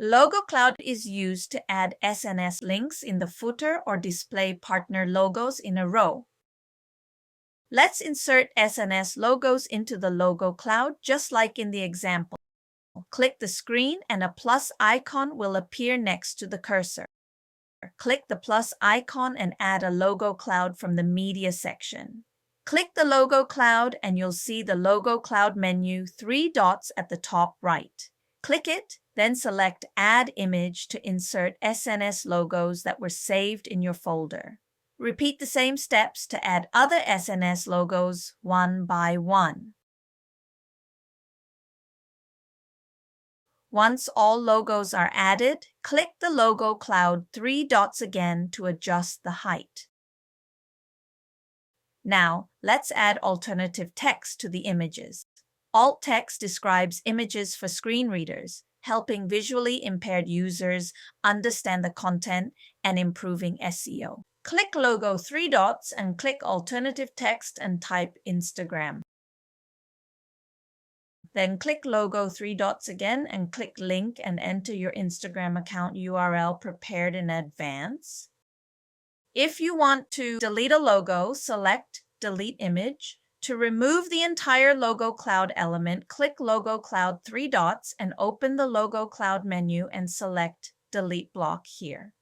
Logo Cloud is used to add SNS links in the footer or display partner logos in a row. Let's insert SNS logos into the Logo Cloud just like in the example. Click the screen and a plus icon will appear next to the cursor. Click the plus icon and add a Logo Cloud from the Media section. Click the Logo Cloud and you'll see the Logo Cloud menu, 3 dots at the top right. Click it, then select Add Image to insert SNS logos that were saved in your folder. Repeat the same steps to add other SNS logos one by one. Once all logos are added, click the Logo Cloud 3 dots again to adjust the height. Now, let's add alternative text to the images. Alt text describes images for screen readers, helping visually impaired users understand the content and improving SEO. Click Logo 3 dots and click Alternative Text and type Instagram. Then click Logo 3 dots again and click Link and enter your Instagram account URL prepared in advance. If you want to delete a logo, select Delete Image. To remove the entire Logo Cloud element, click Logo Cloud 3 dots and open the Logo Cloud menu and select Delete Block here.